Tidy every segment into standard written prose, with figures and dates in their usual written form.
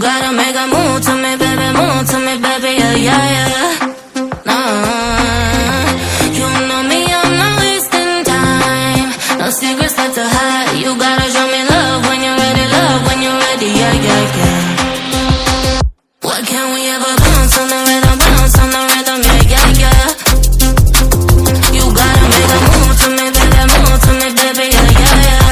gotta make a move to me, baby, move to me, baby, yeah, yeah, yeah. You know me, I'm not wasting time. No secrets left to hide. You gotta show me love when you're ready, yeah, yeah, yeah. What can we ever bounce on the rhythm, yeah, yeah, yeah. You gotta make a move to me, baby, yeah, yeah, yeah.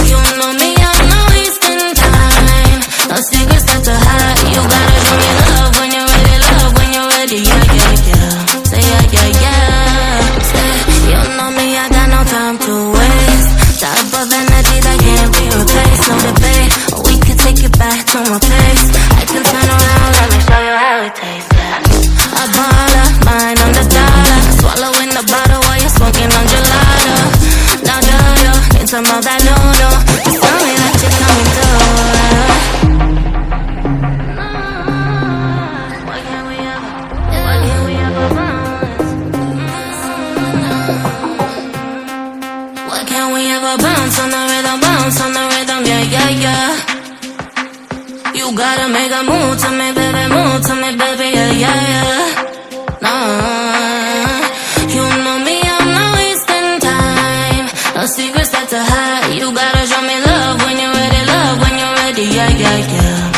You know me, I'm not wasting time. No secrets left to hide. You gotta show me love when you're ready, yeah, yeah, yeah. Say yeah, yeah, yeah. Say, you know me, I got no time to waste. Type of energy that can't be replaced, no debate. We can take it back to my place. I can turn around, let me show you how it tastes, yeah. A baller, mine on the dollar. Swallowing the bottle while you're smoking on gelato. Now do you need some of that noodle? Just tell me that you're coming through. Why can't we ever Why can't we ever bounce on the rhythm, yeah, yeah, yeah. You gotta make a move to me, baby, yeah, yeah, yeah. You know me, I'm not wasting time. No secrets left to hide. You gotta show me love when you're ready, yeah, yeah, yeah.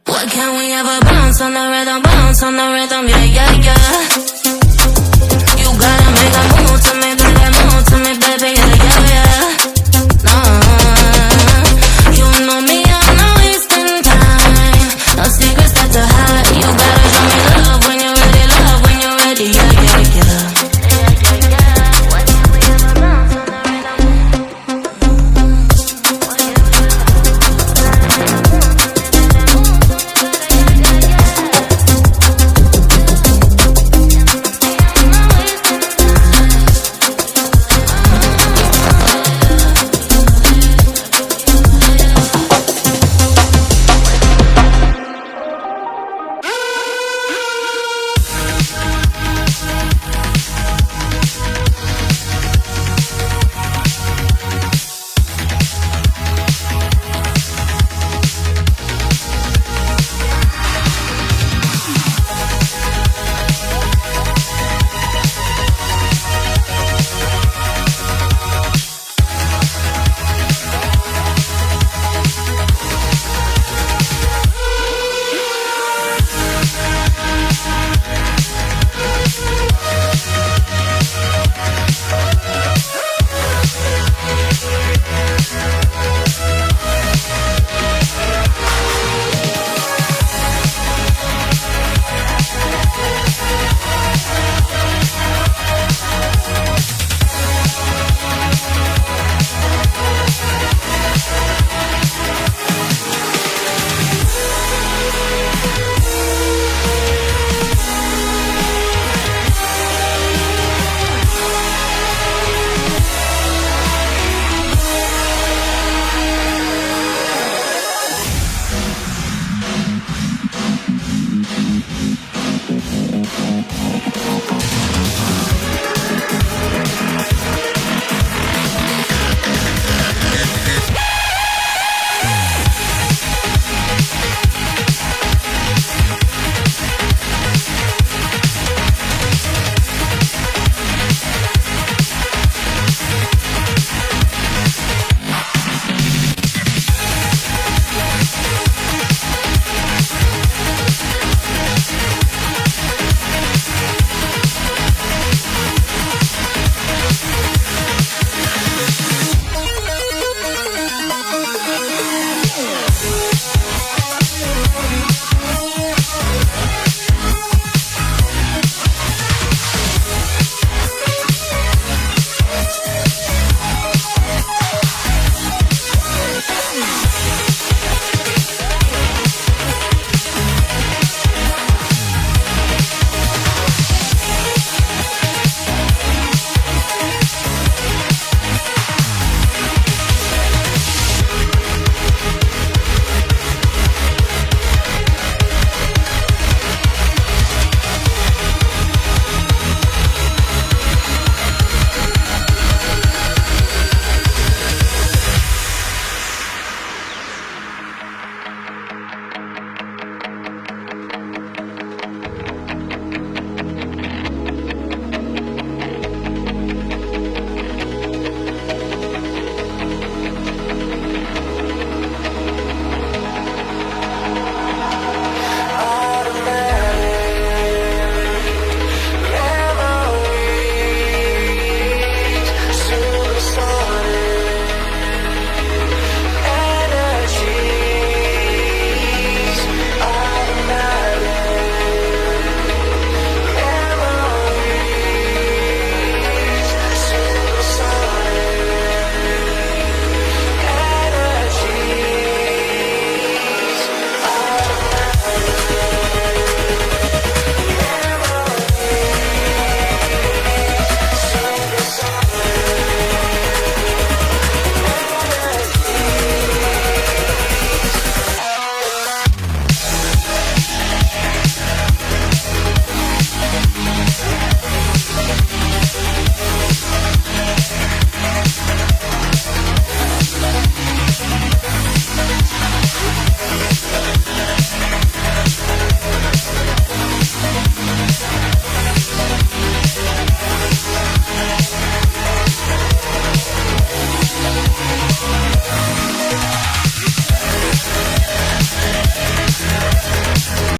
What can we ever bounce on the rhythm, yeah, yeah, yeah.